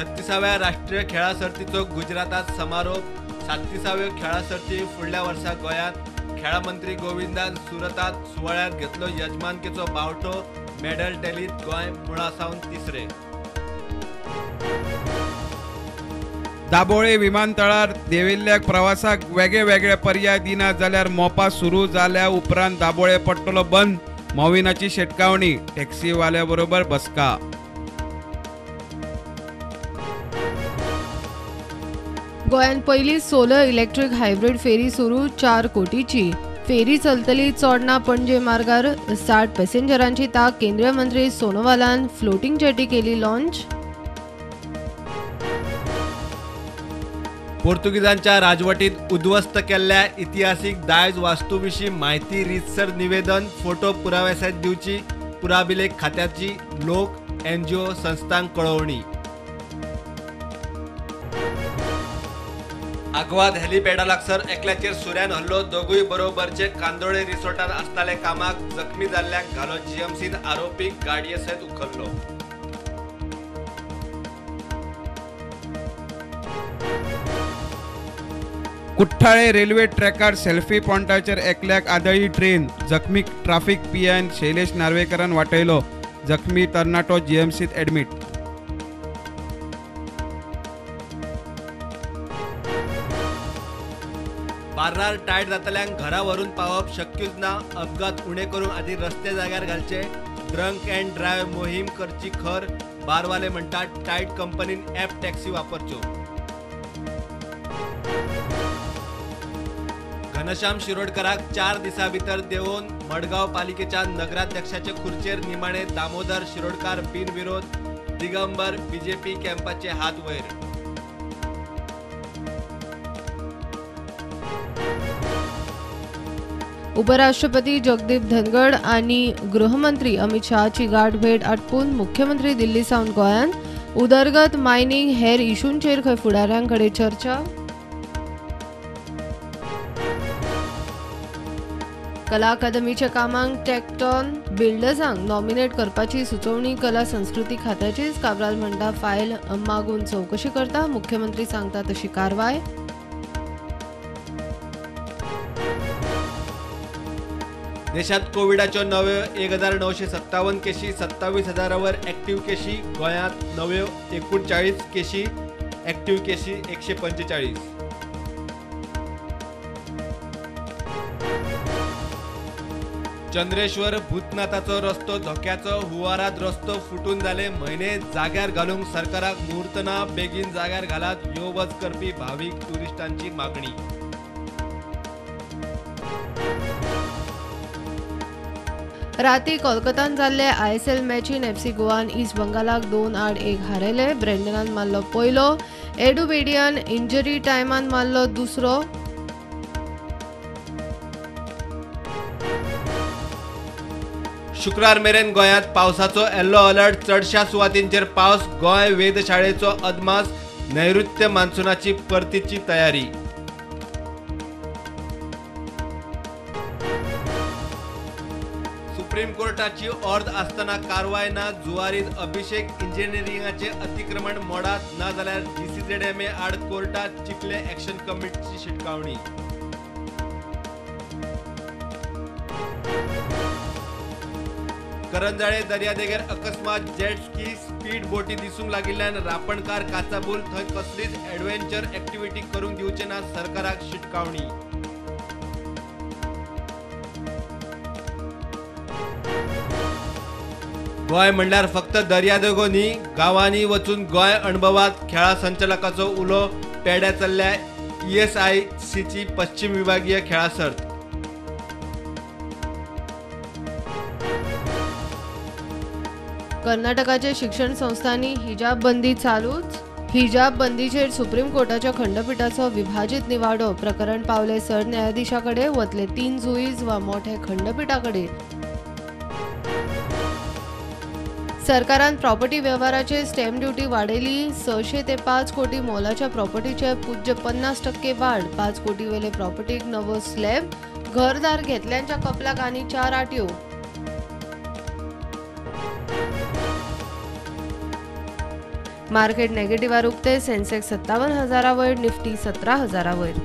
36व्या राष्ट्रीय खेळा सर्तीचो गुजरातात समारोप। 37व्यो खेळा सर्ती फुडल्या वर्सा गोंयांत। खेळा मंत्री गोविंदान सुरतात सुवाळ्यात घेतलो यजमानकेचो बावटो। मेडल टॅलीत गोंय मुळासावन तिसरे। दाबोळे विमानतळार देविल्ल्या प्रवासाक वेगळे वेगळे पर्याय दिना जाल्यार मोपा सुरू जाल्या उपरांत दाबोळे पडटलो बंद। मोविनाची शिटकावणी, टॅक्सीवाल्या बरोबर बसका। गोंयांत पयली सोलर इलेक्ट्रिक हायब्रीड फेरी सुरू 4 कोटीची। फेरी चलतली चोडणा पणजे मार्गार 60 पॅसेंजरांची ताक। केंद्रीय मंत्री सोनोवालान फ्लोटिंग जेटी केली लॉन्च। पोर्तुगीजांच्या राजवटीत उद्ध्वस्त केल्ल्या इतिहासीक दायज वास्तू विशीं माहिती रितसर निवेदन। फोटो पुराव्या सयत दिवची पुराभिलेख खात्याची लोक NGO संस्थांक कळवणी। आग्वाद हेलिपॅडा लागसर एकल्याचेर सुऱ्यान हल्लो। दोगूय बरोबरचे कांदोळे रिसोर्टात आसताले कामाक जखमी जाल्ल्यांक घालो GMCत आरोपीक गाडये सयत उखल्लो। कुठ्ठाळे रेल्वे ट्रॅकार सेल्फी पॉइंटाचेर एकल्याक आदळी ट्रेन। जखमीक ट्राफिक PN शैलेश नार्वेकरान वाटयलो। जखमी तरणाटो GMCत एडमिट। बार्रार टायट जातल्यांक घरा व्हरून पावप शक्यूच ना। अपघात उणे करून आदी रस्ते जाग्यार घालचे। ड्रंक अँड ड्रायव्ह मोहीम करची खर। बारवाले म्हणटात टायट कंपनीन ॲप टॅक्सी वापरच्यो। घनश्याम शिरोडकराक 4 दिसां भितर देंवोवन मडगांव पालिकेच्या नगराध्यक्षाचे खुर्चेर निमाणे। दामोदर शिरोडकार बिनविरोध। दिगंबर BJP कॅम्पाचे हात वयर। उपराष्ट्रपती जगदीप धनगड आणि गृहमंत्री अमित शहाची गाठ भेट आटपून मुख्यमंत्री दिल्ली सावन गोंयांत। उदरगत मायनिंग हेर इशूंचेर खंय फुडाऱ्यांकडे चर्चा। कला अकादमीच्या कामांक टॅक्टॉन बिल्डर्सांक नॉमिनेट करपाची सुचोवणी कला संस्कृती खात्याचीच। काब्राल म्हणटा फायल मागून चवकशी करता। मुख्यमंत्री सांगता तशी कारवाय। देशात कोविडाच्यो नव्यो 1957 केशी। 27,000 ॲक्टिव्ह केशी। गोंयांत नव्यो 39 केशी। ॲक्टिव्ह केशी 145। चंद्रेश्वर भूतनाथाचो रस्तो धोक्याचो। हुवारात रस्तो फुटून जाले म्हयने। जाग्यार घालूंक सरकाराक मुहूर्त ना। बेगीन जाग्यार घालात यो वच करपी भावीक ट्युरिस्टांची मागणी। राती कोलकातान जाल्ले ISL मॅचीन FC गोवान ईस्ट बंगालाक 2-1 हारयले। ब्रँडनान मारलो पयलो। एडू बेडियान इंजरी टायमान मारलो दुसरो। शुक्रार मेरेन गोंयांत पावसाचो येल्लो अलर्ट। चडशा सुवातींचेर पावस। गोंय वेधशाळेचो अदमास। नैऋत्य मान्सूनाची परतीची तयारी। सुप्रीम कोर्टाची अर्द आसतना कारवाय ना। जुवारीत अभिषेक इंजिनियरिंगाचे अतिक्रमण मोडात ना जाल्यार DCZMA आड कोर्टात चिखले ॲक्शन कमिटीची शिटकावणी। करंजाळे दर्यादेगेर अकस्मात जेट स्की स्पीड बोटी दिसूंक लागिल्ल्यान रापणकार काचाबूल। थंय कसलीच एडव्हेंचर ॲक्टिव्हिटी करूंक दिवचे ना। सरकाराक शिटकावणी। गोंय म्हणल्यार फक्त दर्यादेगो न्ही, गांवांनी वचून गोंय अणभवात। खेळा संचालकाचो उलो। पेड्या चल्ल्या ESICची पश्चिम विभागीय खेळा सर्त। कर्नाटकाच्या शिक्षण संस्थांनी हिजाब बंदी चालूच। हिजाब बंदीचेर सुप्रीम कोर्टाच्या खंडपीठाचो विभाजीत निवाडो। प्रकरण पावले सरन्यायाधीशाकडे। वतले 3 जुईज वा मोठे खंडपीठाकडे। सरकारान प्रॉपर्टी व्यवहाराचे स्टॅम्प ड्युटी वाडयली। 600 ते 5 कोटी मोलाच्या प्रॉपर्टीचे पुज्य 50% वाढ। 5 कोटी वेले प्रॉपर्टीक नवो स्लॅब। घरदार घेतल्यांच्या कपलाक आनी 4 आटयो। मार्केट नेगेटिव्ह उक्ते. सेन्सेक्स 57,000 वयर, निफ्टी 17,000 वयर.